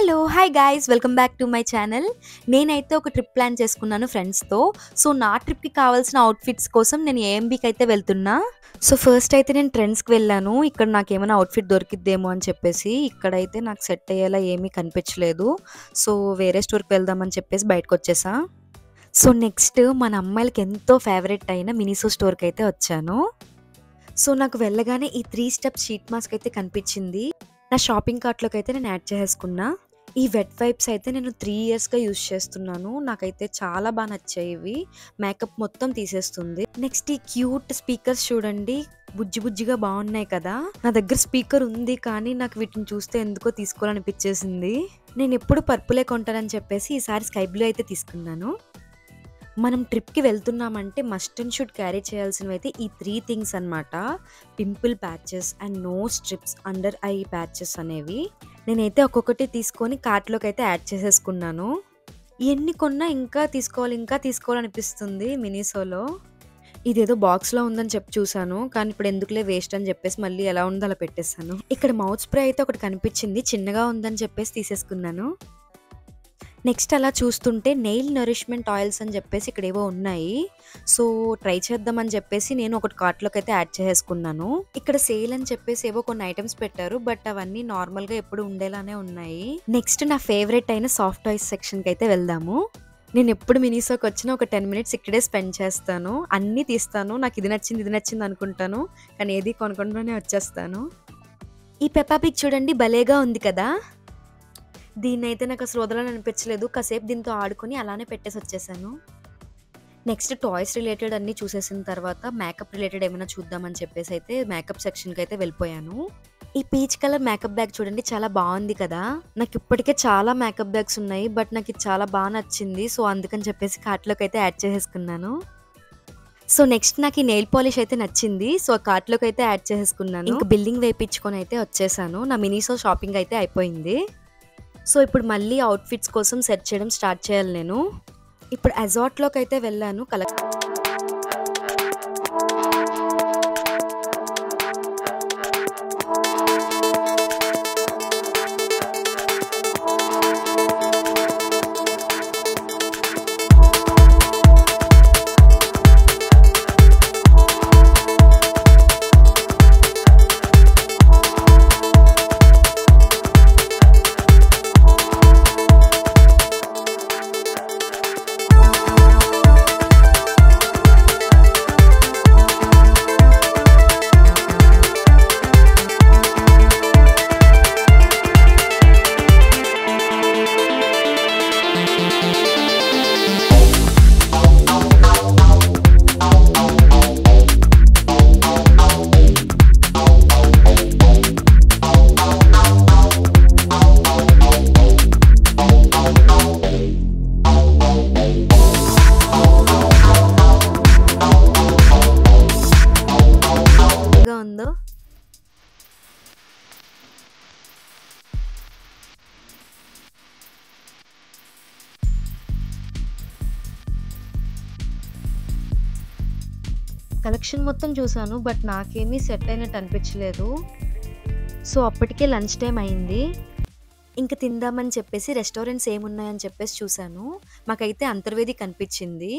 Hello! Hi guys! Welcome back to my channel. నేనైతే ఒక trip plan చేసుకున్నాను ఫ్రెండ్స్‌తో. సో, నా ట్రిప్‌కి కావాల్సిన అవుట్‌ఫిట్స్ కోసం నేను ఏఎంబీకి అయితే వెళ్తున్నా. సో, ఫస్ట్ అయితే నేను ట్రెండ్స్‌కి వెళ్ళాను. ఇక్కడ నాకేమైనా అవుట్‌ఫిట్ దొరికిద్దేమో అని చెప్పేసి. ఇక్కడైతే నాకు సెట్ అయ్యేలా ఏమీ కనిపించలేదు. సో, వేరే స్టోర్‌కి వెళ్దామని చెప్పేసి బయటకొచ్చేసా. సో, నెక్స్ట్ మన అమ్మాయిలకి ఎంతో ఫేవరెట్ అయిన మినిసో స్టోర్‌కి అయితే వచ్చాను. సో, నాకు వెళ్ళగానే ఈ 3 స్టెప్ షీట్ మాస్క్ అయితే కనిపించింది. నా షాపింగ్ కార్ట్‌లోకి అయితే నేను యాడ్ చేసేసుకున్నా. ఈ వెట్ వైప్స్ అయితే నేను 3 ఇయర్స్‌గా యూజ్ చేస్తున్నాను. నాకైతే చాలా బాగా నచ్చాయి ఇవి. మేకప్ మొత్తం తీసేస్తుంది. నెక్స్ట్ ఈ క్యూట్ స్పీకర్స్ చూడండి. బుజ్జి బుజ్జిగా బాగున్నాయి కదా! నా దగ్గర స్పీకర్ ఉంది కానీ నాకు వీటిని చూస్తే ఎందుకో తీసుకోవాలనిపించేసింది. నేను ఎప్పుడు పర్పులే కొంటానని చెప్పేసి ఈసారి స్కై బ్లూ అయితే తీసుకున్నాను. మనం ట్రిప్‌కి వెళ్తున్నామంటే మస్ట్ అండ్ షుడ్ క్యారీ చేయాల్సినవైతే ఈ 3 థింగ్స్ అన్నమాట. Pimple patches and nose strips, under eye patches అనేవి. నేనైతే ఒక్కొక్కటి తీసుకొని కార్ట్‌లోకి అయితే యాడ్ చేసేసుకున్నాను. ఎన్ని కొన్నా ఇంకా తీసుకోవాలనిపిస్తుంది మినిసోలో. ఇదేదో బాక్స్‌లో ఉందని చెప్పి చూసాను. కానీ ఇప్పుడు ఎందుకులే వేస్ట్ అని చెప్పేసి మళ్ళీ ఎలా ఉందో అలా పెట్టేసాను. ఇక్కడ మౌత్ స్ప్రే అయితే ఒకటి కనిపించింది. చిన్నగా ఉందని చెప్పేసి తీసేసుకున్నాను. నెక్స్ట్ అలా చూస్తుంటే నెయిల్ నరిష్మెంట్ ఆయిల్స్ అని చెప్పేసి ఇక్కడేవో ఉన్నాయి. సో, ట్రై చేద్దామని చెప్పేసి నేను ఒకటి కార్ట్‌లోకి అయితే యాడ్ చేసేసుకున్నాను. ఇక్కడ సేల్ అని చెప్పేసి ఏవో కొన్ని ఐటమ్స్ పెట్టారు. బట్ అవన్నీ నార్మల్‌గా ఎప్పుడు ఉండేలానే ఉన్నాయి. నెక్స్ట్ నా ఫేవరెట్ అయిన సాఫ్ట్ టాయ్స్ సెక్షన్‌కి అయితే వెళ్దాము. నేను ఎప్పుడు మినిసోకి వచ్చినా ఒక 10 మినిట్స్ ఇక్కడే స్పెండ్ చేస్తాను. అన్నీ తీస్తాను. నాకు ఇది నచ్చింది అనుకుంటాను. కానీ ఏది కొనకుండానే వచ్చేస్తాను. ఈ పెప్పా పిగ్ చూడండి భలేగా ఉంది కదా! దీన్నైతే నాకు అసలు వదలాలనిపించలేదు. కాసేపు దీంతో ఆడుకొని అలానే పెట్టేసి వచ్చేసాను. నెక్స్ట్ టాయ్స్ రిలేటెడ్ అన్నీ చూసేసిన తర్వాత మేకప్ రిలేటెడ్ ఏమైనా చూద్దామని చెప్పేసి అయితే మేకప్ సెక్షన్‌కి అయితే వెళ్ళిపోయాను. ఈ పీచ్ కలర్ మేకప్ బ్యాగ్ చూడండి చాలా బాగుంది కదా! నాకు ఇప్పటికే చాలా మేకప్ బ్యాగ్స్ ఉన్నాయి. బట్ నాకు ఇది చాలా బాగా నచ్చింది. సో, అందుకని చెప్పేసి కార్ట్‌లోకి అయితే యాడ్ చేసేసుకున్నాను. సో, నెక్స్ట్ నాకు ఈ నెయిల్ పాలిష్ అయితే నచ్చింది. సో, కార్ట్‌లోకి అయితే యాడ్ చేసేసుకున్నాను. ఇంకా బిల్లింగ్ వేయించుకొని అయితే వచ్చేసాను. నా మినిసో షాపింగ్ అయితే అయిపోయింది. సో, ఇప్పుడు మళ్ళీ అవుట్‌ఫిట్స్ కోసం సెర్చ్ చేయడం స్టార్ట్ చేయాలి నేను. ఇప్పుడు అజార్ట్‌లోకి అయితే వెళ్ళాను. ఉందో కలెక్షన్ మొత్తం చూసాను. బట్ నాకేమీ సెట్ అయినట్టు అనిపించలేదు. సో, అప్పటికే లంచ్ టైం అయింది. ఇంక తిందామని చెప్పేసి రెస్టారెంట్స్ ఏమున్నాయని చెప్పేసి చూసాను. మాకైతే అంతర్వేది కనిపించింది.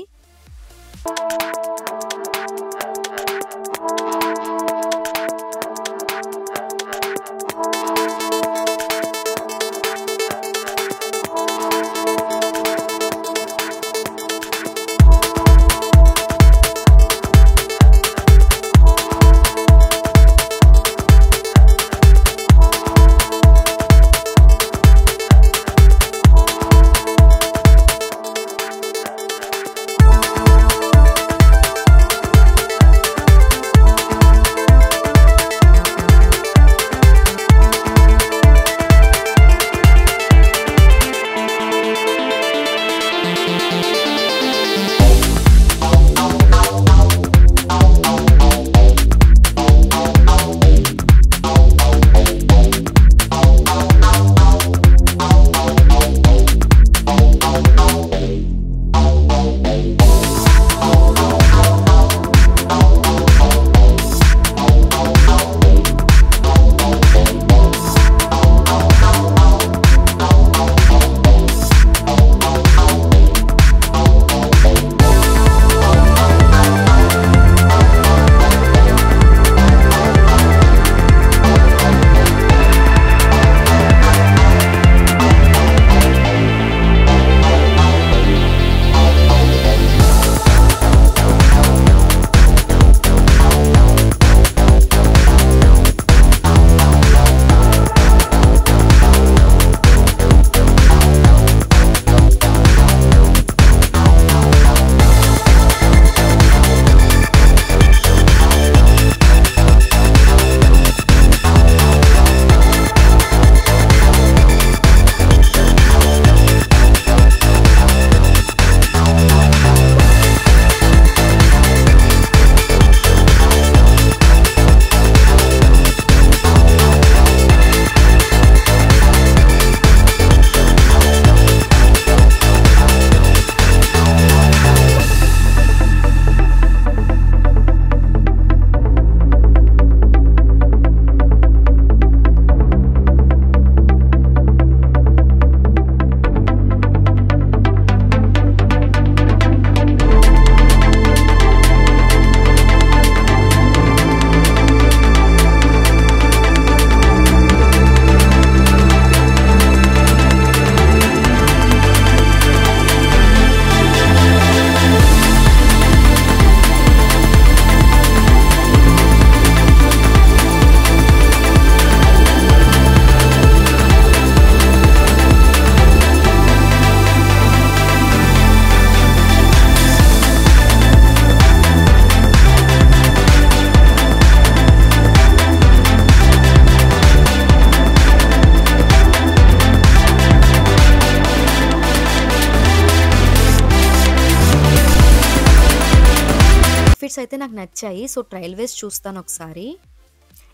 అయితే నాకు నచ్చాయి. సో, ట్రయల్ వేసి చూస్తాను ఒకసారి.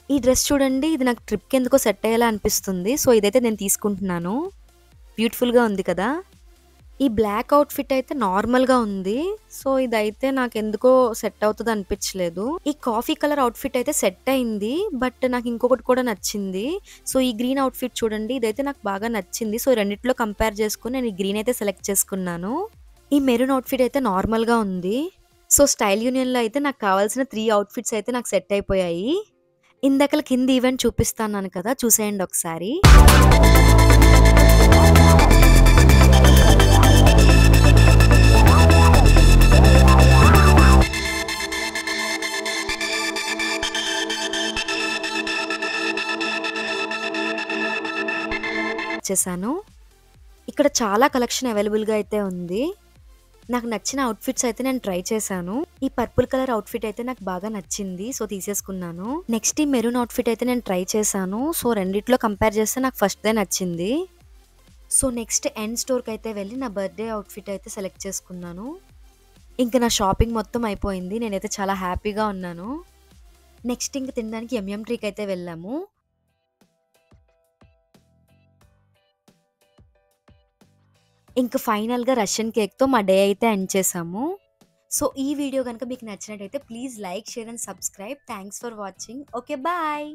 ఈ డ్రెస్ చూడండి. ఇది నాకు ట్రిప్‌కి ఎందుకో సెట్ అయ్యేలా అనిపిస్తుంది. సో, ఇదైతే నేను తీసుకుంటున్నాను. బ్యూటిఫుల్‌గా ఉంది కదా! ఈ బ్లాక్ అవుట్‌ఫిట్ అయితే నార్మల్‌గా ఉంది. సో, ఇదైతే నాకెందుకో సెట్ అవుతది అనిపించలేదు. ఈ కాఫీ కలర్ అవుట్‌ఫిట్ అయితే సెట్ అయింది. బట్ నాకు ఇంకొకటి కూడా నచ్చింది. సో, ఈ గ్రీన్ అవుట్‌ఫిట్ చూడండి. ఇదైతే నాకు బాగా నచ్చింది. సో, రెండిట్లో కంపేర్ చేసుకొని నేను ఈ గ్రీన్ అయితే సెలెక్ట్ చేసుకున్నాను. ఈ మెరూన్ అవుట్‌ఫిట్ అయితే నార్మల్‌గా ఉంది. సో, స్టైల్ యూనియన్‌లో అయితే నాకు కావాల్సిన 3 అవుట్‌ఫిట్స్ అయితే నాకు సెట్ అయిపోయాయి. ఇందాకల కింద ఈవెంట్ చూపిస్తాన్నాను కదా! చూసేయండి ఒకసారి. చేశాను. ఇక్కడ చాలా కలెక్షన్ అవైలబుల్‌గా అయితే ఉంది. నాకు నచ్చిన అవుట్‌ఫిట్స్ అయితే నేను ట్రై చేశాను. ఈ పర్పుల్ కలర్ అవుట్‌ఫిట్ అయితే నాకు బాగా నచ్చింది. సో, తీసేసుకున్నాను. నెక్స్ట్ ఈ మెరూన్ అవుట్‌ఫిట్ అయితే నేను ట్రై చేశాను. సో, రెండిట్లో కంపేర్ చేస్తే నాకు ఫస్ట్‌దే నచ్చింది. సో, నెక్స్ట్ ఎండ్ స్టోర్‌కైతే వెళ్ళి నా బర్త్‌డే అవుట్‌ఫిట్ అయితే సెలెక్ట్ చేసుకున్నాను. ఇంక నా షాపింగ్ మొత్తం అయిపోయింది. నేనైతే చాలా హ్యాపీగా ఉన్నాను. నెక్స్ట్ ఇంక తినడానికి ఎంఎం ట్రీకైతే వెళ్ళాము. ఇంక ఫైనల్‌గా రష్యన్ కేక్‌తో మా డే అయితే ఎండ్ చేశాము. సో, ఈ వీడియో గనుక మీకు నచ్చినట్టయితే please like, share and subscribe. Thanks for watching. Okay. Bye.